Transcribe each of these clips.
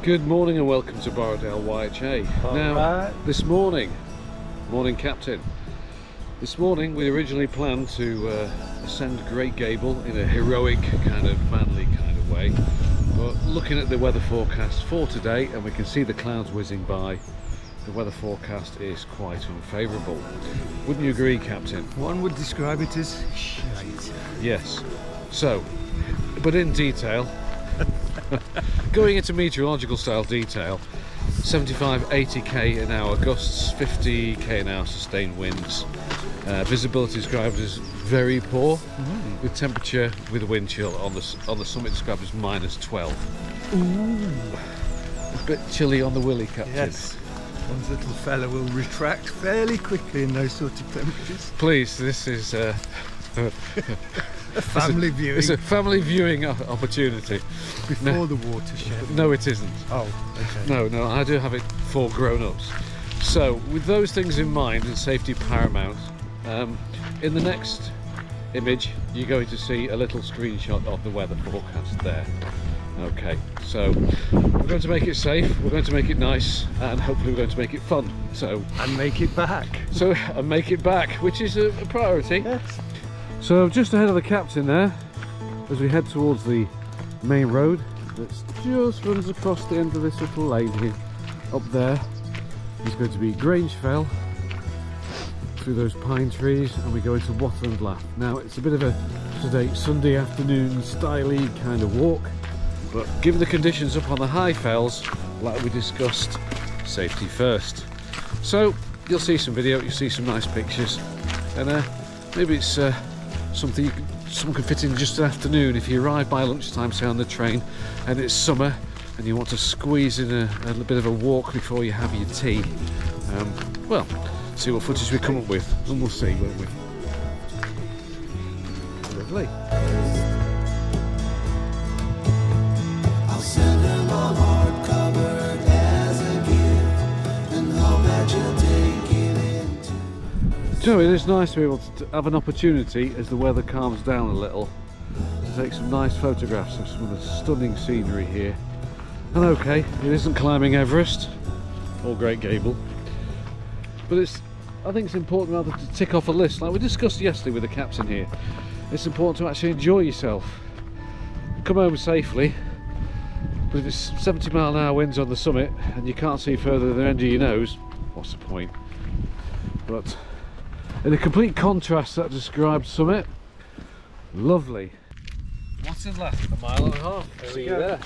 Good morning and welcome to Borrowdale YHA. Now, this morning, Captain. This morning we originally planned to ascend Great Gable in a heroic kind of manly kind of way, but looking at the weather forecast for today, and we can see the clouds whizzing by, the weather forecast is quite unfavourable. Wouldn't you agree, Captain? One would describe it as shite. Yes. So, but in detail, going into meteorological style detail, 75-80 an hour gusts, 50 an hour sustained winds. Visibility described as very poor, with temperature with wind chill on the summit described as -12. Ooh. A bit chilly on the willy, Captain. Yes. One's little fella will retract fairly quickly in those sort of temperatures. Please, this is a family viewing. It's a family viewing opportunity. Before the watershed. No, it isn't. Oh, okay. No, I do have it for grown-ups. So, with those things in mind and safety paramount, in the next image you're going to see a little screenshot of the weather forecast there. Okay, so we're going to make it safe, we're going to make it nice, and hopefully we're going to make it fun. So and make it back. And make it back, which is a priority. Yes. So just ahead of the Captain there, as we head towards the main road that just runs across the end of this little lane here, up there is going to be Grange Fell, through those pine trees, and we go into Watton and Lath. Now it's a bit of a sedate Sunday afternoon styly kind of walk, but given the conditions up on the high fells, like we discussed, safety first. So you'll see some video, you'll see some nice pictures, and maybe it's something someone can fit in just an afternoon. If you arrive by lunchtime, say on the train, and it's summer and you want to squeeze in a bit of a walk before you have your tea, well, see what footage we come up with, and we'll see, won't we? Lovely. I'll send them a hardcover as a gift, and hope that you'll take it into. So it is nice to be able to have an opportunity, as the weather calms down a little, to take some nice photographs of some of the stunning scenery here. And okay, it isn't climbing Everest or Great Gable, but I think it's important rather to tick off a list, like we discussed yesterday with the Captain here. It's important to actually enjoy yourself, come home safely, but if it's 70-mile-an-hour winds on the summit and you can't see further than the end of your nose, what's the point? But in a complete contrast to that described summit, lovely. Watton Lath, 1.5 miles. See you there.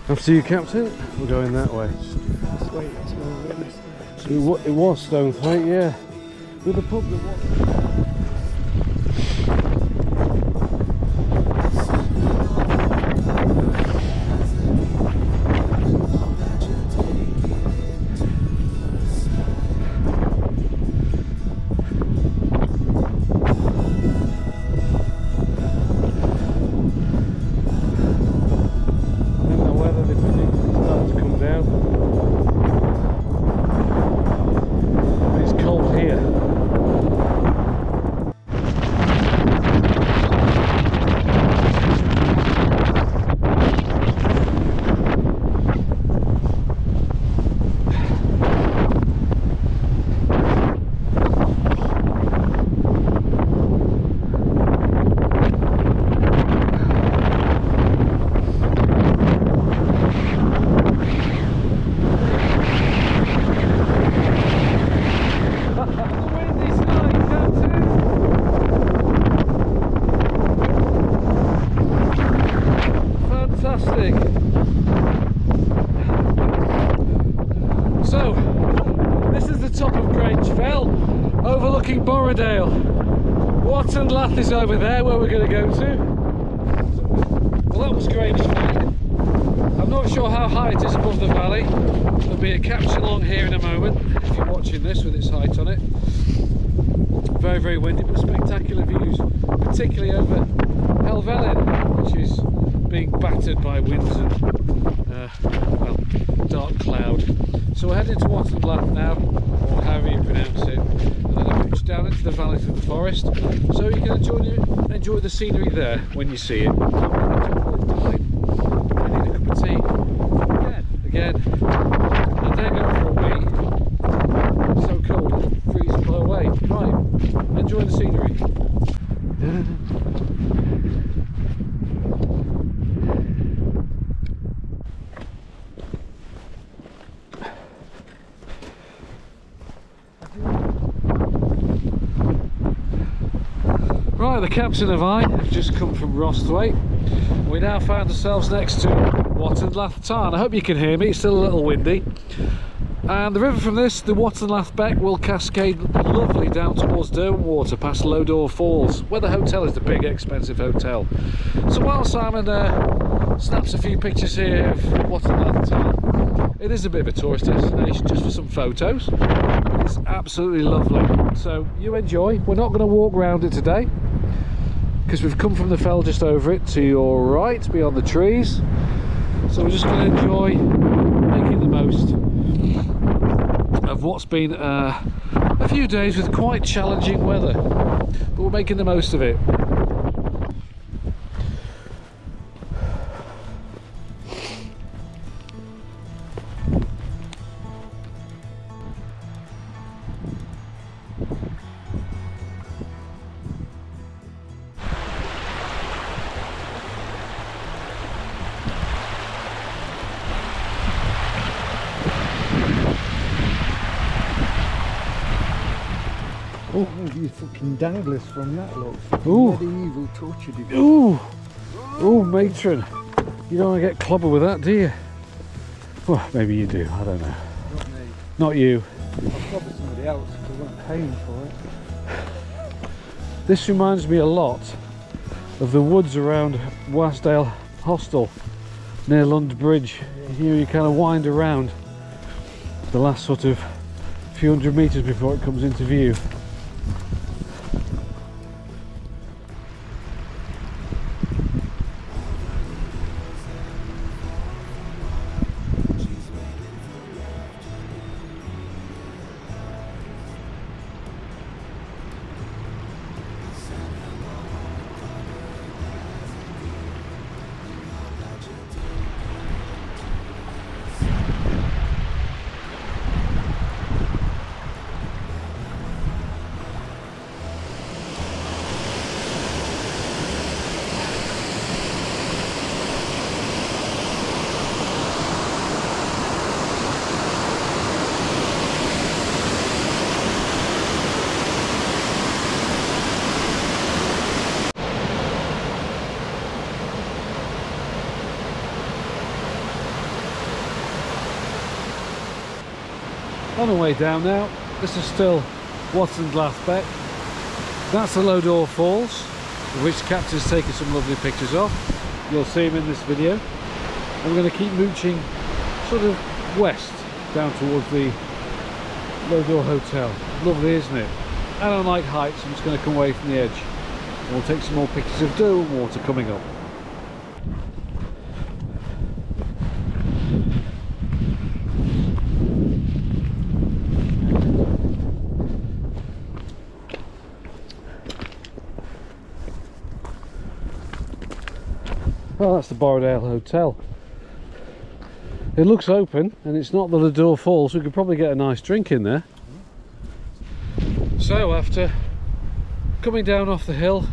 After you, Captain. We're going that way. It was Stonethwaite, yeah. With the pub that was. Overlooking Borrowdale. Watton Lath is over there where we're going to go to. Well, that was Grange Fell. I'm not sure how high it is above the valley. There'll be a caption along here in a moment if you're watching this with its height on it. Very, very windy, but spectacular views, particularly over Helvellyn, which is being battered by winds and well, dark cloud. So we're heading to Wattenblath now, or however you pronounce it, and then I'll pitch down into the valley through the forest, so you can enjoy the scenery there when you see it. I need a cup of tea. Again. I dare go for a wee. It's so cold, it'll freeze and blow away. Right, enjoy the scenery. Right, the captain and I have just come from Rosthwaite. We now found ourselves next to Wattenblath Tarn. I hope you can hear me, it's still a little windy. And the river from this, the Wattenblath Beck, will cascade lovely down towards Derwentwater past Lodore Falls, where the hotel is the big expensive hotel. So while Simon snaps a few pictures here of Wattenblath Tarn, it is a bit of a tourist destination just for some photos. It's absolutely lovely. So you enjoy. We're not going to walk around it today, because we've come from the fell just over it to your right, beyond the trees. So we're just going to enjoy making the most of what's been a few days with quite challenging weather, but we're making the most of it. Oh, you fucking danglers from that lot. Ooh. Medieval torture device. Ooh! Ooh, matron. You don't want to get clobbered with that, do you? Well, maybe you do, I don't know. Not me. Not you. I'll probably somebody else because they weren't paying for it. This reminds me a lot of the woods around Wasdale Hostel near Lund Bridge. Here you kind of wind around the last sort of few hundred metres before it comes into view. On the way down now, this is still Wattenblath Beck. That's the Lodore Falls, which the captain's taken some lovely pictures of. You'll see him in this video. And we're going to keep mooching sort of west down towards the Lodore Hotel. Lovely, isn't it? I don't like heights, I'm just going to come away from the edge. And we'll take some more pictures of Derwentwater coming up. Well, that's the Borrowdale Hotel. It looks open and it's not the Lodore Falls. We could probably get a nice drink in there. So after coming down off the hill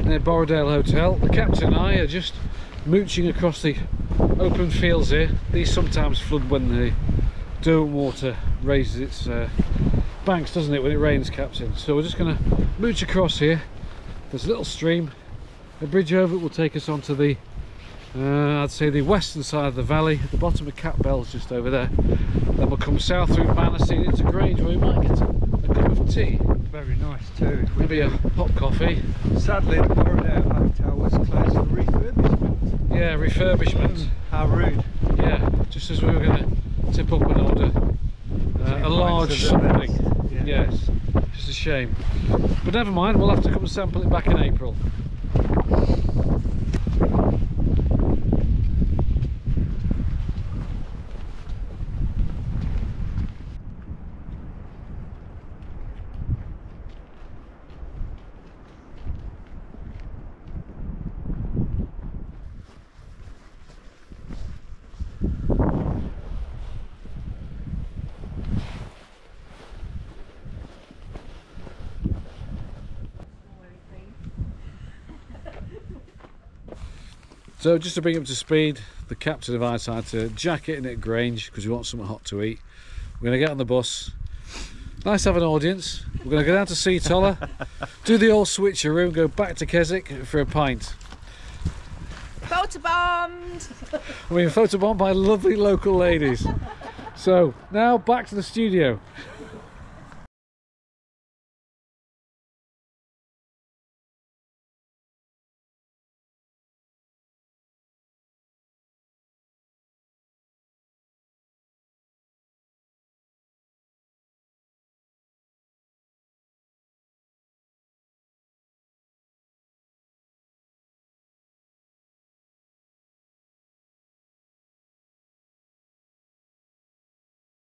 near Borrowdale Hotel, the captain and I are just mooching across the open fields here. These sometimes flood when the Derwentwater raises its banks, doesn't it, when it rains, captain? So we're just going to mooch across here. There's a little stream. A bridge over it will take us onto the, I'd say the western side of the valley. At the bottom of Catbell's just over there. Then we'll come south through Bannister into Grange, where we might get a cup of tea. Very nice too. Maybe a hot coffee. Sadly, the Borrowdale Hotel What's closed for refurbishment? Yeah, refurbishment. How rude. Yeah, just as we were going to tip up and order a large something. Yeah. Yes, just a shame. But never mind, we'll have to come and sample it back in April. So just to bring up to speed, the captain and I decided to jack it in at Grange because we want something hot to eat. We're going to get on the bus. Nice to have an audience. We're going to go down to Seatoller, do the old switcheroo and go back to Keswick for a pint. Photobombed! We're being photobombed by lovely local ladies. So now back to the studio.